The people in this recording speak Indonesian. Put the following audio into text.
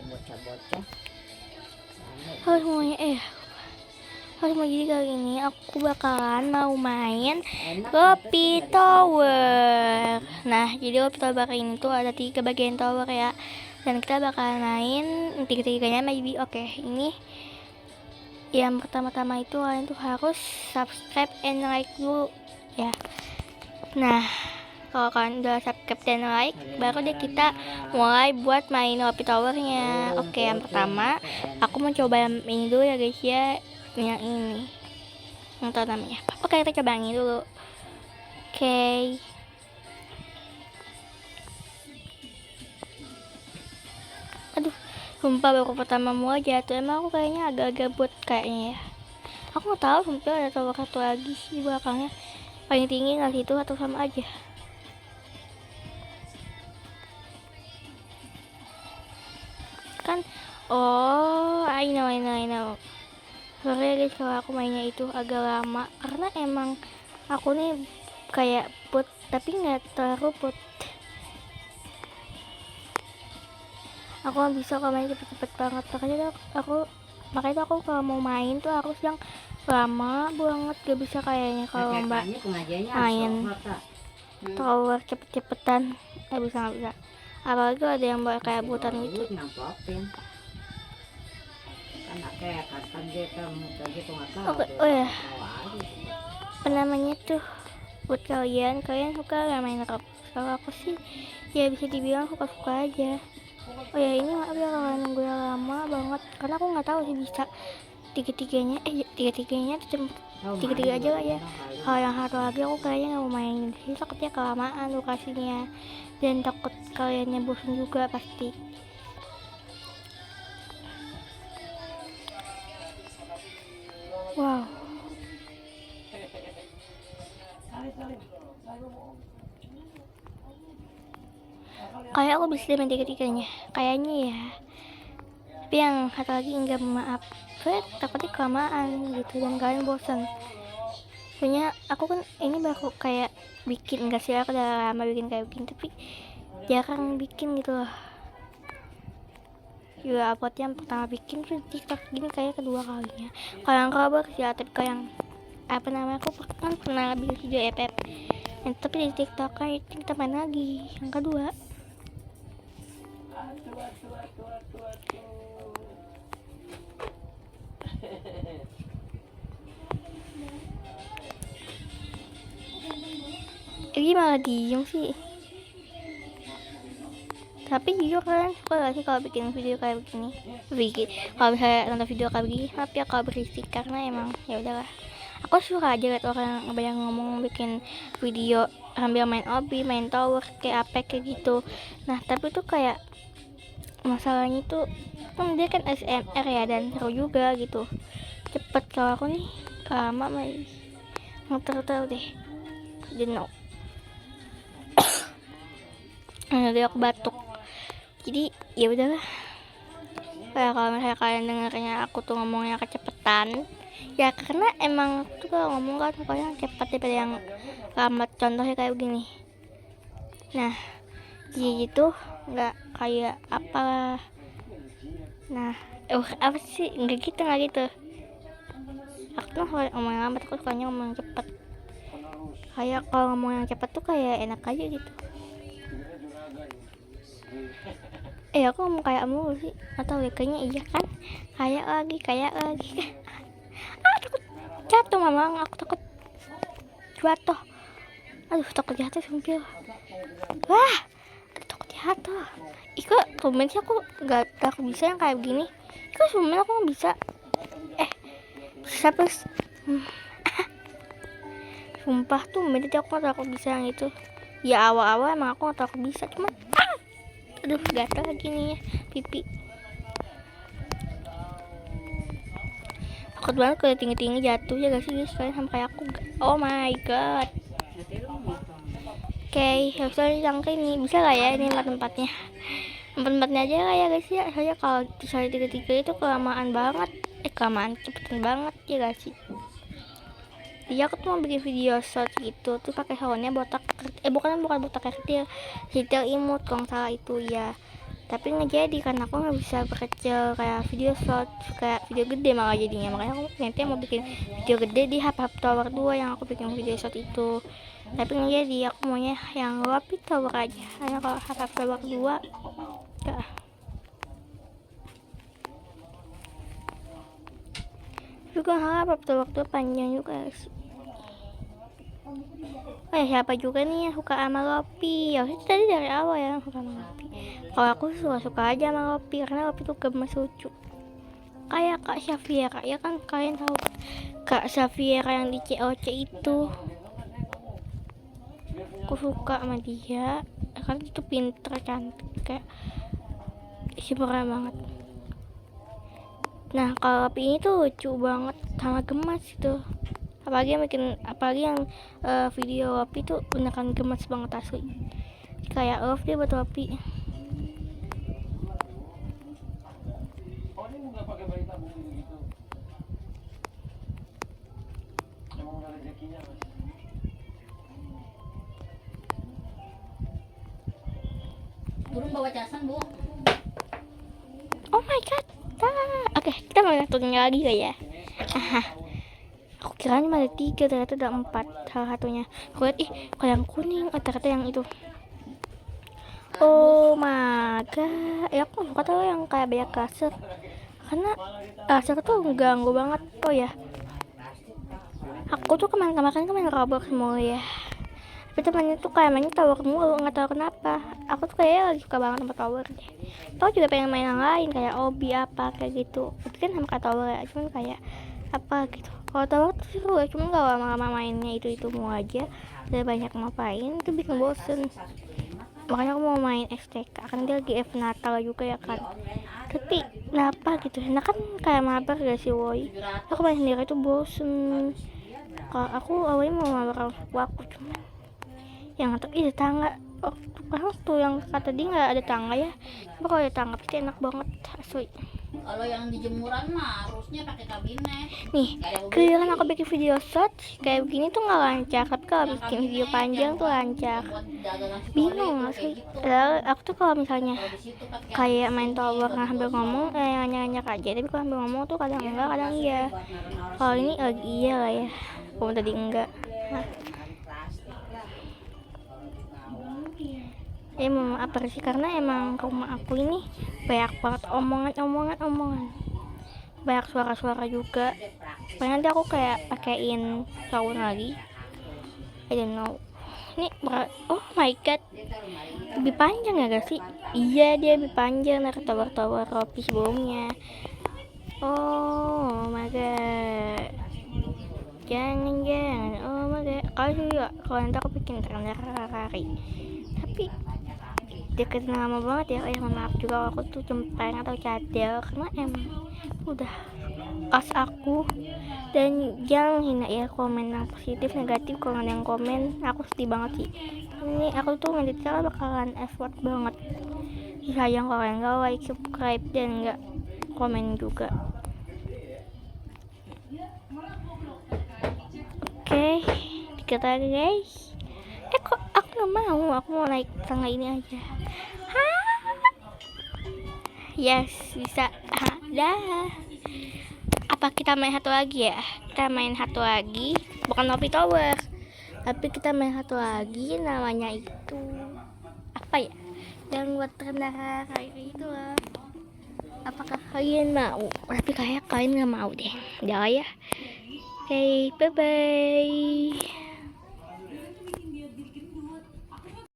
bocah-bocah. Halo semuanya, halo semua, jadi kali ini aku bakalan mau main Lopi Tower. Nah, jadi Lopi Tower ini tuh ada 3 bagian tower ya, dan kita bakalan main 3-3-nya maybe. Oke, ini yang pertama-tama itu kalian tuh harus subscribe and like dulu ya. Nah, kalau kalian udah subscribe dan like, baru deh kita mulai buat main Lopi Towernya. Oke, yang pertama aku mau coba yang ini dulu ya guys ya, yang ini, yang tahu namanya apa. Oke, kita coba ini dulu. Oke, aduh, sumpah baru pertama mulai jatuh. Emang aku kayaknya agak-agak buat kayaknya ya. Aku nggak tahu sumpah ada tower satu lagi sih belakangnya paling tinggi nggak situ atau sama aja. Kan, oh, I know. Sorry ya guys kalau aku mainnya itu agak lama, karena emang aku nih kayak bot tapi nggak terlalu bot. Aku nggak bisa kalau main cepet-cepet banget, makanya aku kalau mau main tuh harus yang lama banget, gak bisa kayaknya kalau mbak main tower cepet-cepetan. Nggak bisa. Apalagi ada yang mbak kayak butan gitu. Oke, oh ya, apa namanya tuh, buat kalian suka gak main rock? Kalau aku sih ya bisa dibilang suka-suka aja. Oh ya, ini maaf ya kalau nunggu lama banget, karena aku nggak tahu sih bisa tiga-tiganya tiga-tiga aja lah ya. Kalau yang satu lagi aku kayaknya nggak mau main sih, takutnya kelamaan lokasinya dan takut kaliannya bosan juga pasti. Wow, kayak aku bisa main tiga-tiganya kayaknya ya, tapi yang satu lagi enggak, maaf, saya takutnya kelamaan gitu dan kalian bosan. Soalnya aku kan ini baru kayak bikin, enggak sih, aku udah lama bikin kayak begini tapi jarang bikin gitu loh. Juga upload yang pertama bikin tuh TikTok gini kayak kedua kalinya. Kalau yang kabar ya, tapi kalau yang apa namanya, aku kan pernah bikin video FF, tapi di TikTok kan kita main lagi yang kedua. Ini malah diem sih. Tapi jujur kalian suka gak sih kalau bikin video kayak begini? Kalau misalnya nonton video kayak begini, tapi ya kalau berisik, karena emang ya udahlah. Aku suka aja liat orang banyak ngomong bikin video sambil main obi, main tower, kayak apa kayak gitu. Nah, tapi tuh kayak masalahnya tuh kan dia kan SMR ya, dan seru juga gitu. Cepet. Kalau aku nih lama main, nggak tahu deh, jenuh. Jadi aku batuk. Jadi ya udahlah. Kayak kalau misalnya kalian dengarnya aku tuh ngomongnya kecepetan, ya karena emang tuh kalau ngomong kan pokoknya cepat daripada yang lambat. Contohnya kayak begini. Nah, jadi gitu nggak kayak apalah. Nah, apa sih, nggak gitu. Aku tuh ngomong yang lambat, aku sukanya ngomong yang cepat. Kayak kalau ngomong yang cepat tuh kayak enak aja gitu. Aku ngomong kayak mulu sih, atau kayaknya iya kan, kayak lagi takut jatuh mama, aku takut jatuh. Takut jatuh sumpil. Wah, takut jatuh. Kok tumben sih aku gak bisa yang kayak begini. Kok tumben aku gak bisa. Bisa plus. Sumpah tumben tadi aku gak tahu aku bisa yang itu. Ya awal-awal emang aku gak tahu aku bisa, cuman gatal lagi nih ya pipi. Takut banget kalau tinggi-tinggi jatuh ya gak sih guys, kalian sama kayak aku. Oh my god. Oke, harusnya disangka ini bisa gak ya ini tempatnya aja lah ya guys ya. Soalnya kalau misalnya 3-3 itu kelamaan banget, kelamaan cepetan banget ya gak sih. Jadi aku tuh mau bikin video short gitu tuh pakai soundnya botak, bukan botak kecil, detail imut kalau salah itu ya. tapi nggak jadi karena aku nggak bisa berkecil kayak video short, kayak video gede malah jadinya. Makanya aku nanti mau bikin video gede di Hub Tower 2 yang aku bikin video short itu, tapi nggak jadi. Aku maunya yang Happy Tower aja, karena kalau Hub Tower 2 ya. Juga Hub Tower 2 panjang juga sih. Siapa juga nih yang suka sama Lopi? Ya itu tadi dari awal ya suka sama Lopi. Kalau aku suka aja sama Lopi karena Lopi tuh gemes, lucu. Kayak Kak Syafiera, ya kan kalian tahu Kak Syafiera yang di COC itu. Aku suka sama dia karena itu pinter, cantik, kayak simpel banget. Nah kalau Lopi ini tuh lucu banget sama gemes itu. Apalagi yang video Lopi tuh beneran gemes banget asli, kayak love dia buat Lopi. Burung bawa casan, Bu. Oh my god. Oke, kita mau satunya lagi ya. Aku kira cuma ada 3, ternyata ada 4 salah satunya. Aku lihat, kalau yang kuning, ternyata yang itu. Oh my god. Ya aku suka tau yang kayak banyak laser, karena laser tuh ganggu banget. Oh ya, aku tuh kemarin main Roblox mulu ya, tapi temannya tuh kayak mainnya tower mulu, nggak tahu kenapa. Aku tuh kayak lagi suka banget sama tower deh. Tau juga pengen main yang lain kayak Obi apa kayak gitu, itu kan sama kayak tower ya, cuman kayak apa gitu. Kalau tower tuh seru ya, cuman gak lama-lama mainnya itu mau aja, udah banyak ngapain, itu bikin bosen. Makanya aku mau main XTK, kan dia lagi F Natal juga ya kan. Tapi kenapa gitu, nah kan kayak mabar gak sih woi. Aku main sendiri tuh bosen. Kalau aku awalnya mau mabar aku cuman yang ada tangga. Waktu yang kata dia nggak ada tangga ya, tapi kalau ada tangga pasti enak banget asli. Kalau yang di jemuran mah harusnya pakai kabinet. Nih, kalian aku bikin video short kayak begini tuh nggak lancar, tapi kalau bikin video panjang tuh lancar. Bingung asli. Padahal aku tuh kalau misalnya kayak main tower hampir ngomong nanya aja, tapi kalau hampir ngomong tuh kadang enggak, kadang iya. Kalau ini lagi iya lah ya, kalau tadi enggak. Emang apa sih, karena emang rumah aku ini banyak banget omongan, banyak suara-suara juga. Nanti aku kayak pakein sound lagi, I don't know. Ini oh my god, lebih panjang ya gak sih? Iya, dia lebih panjang dari tower Ropi sebelumnya. Oh my god, jangan oh my god. Kalau nanti aku bikin trailer hari, tapi deketin lama banget ya. Maaf juga aku tuh cempreng atau cadel, karena emang udah pas aku. Dan jangan hina ya, komen yang positif negatif. Kalau ada yang komen aku sedih banget sih. Ini aku tuh ngeditnya bakalan effort banget. Sayang kalau yang gak like, subscribe, dan gak komen juga. Oke, dikit lagi guys. Kok aku gak mau, aku mau naik tangga ini aja. Yes, bisa. Dah. Apa kita main satu lagi ya? Kita main satu lagi, bukan Happy Tower, tapi kita main satu lagi, namanya itu apa ya? Yang buat rendah kayak itu lah. Apakah kalian mau? Tapi kayak kalian gak mau deh. Udah ya. Oke, bye bye.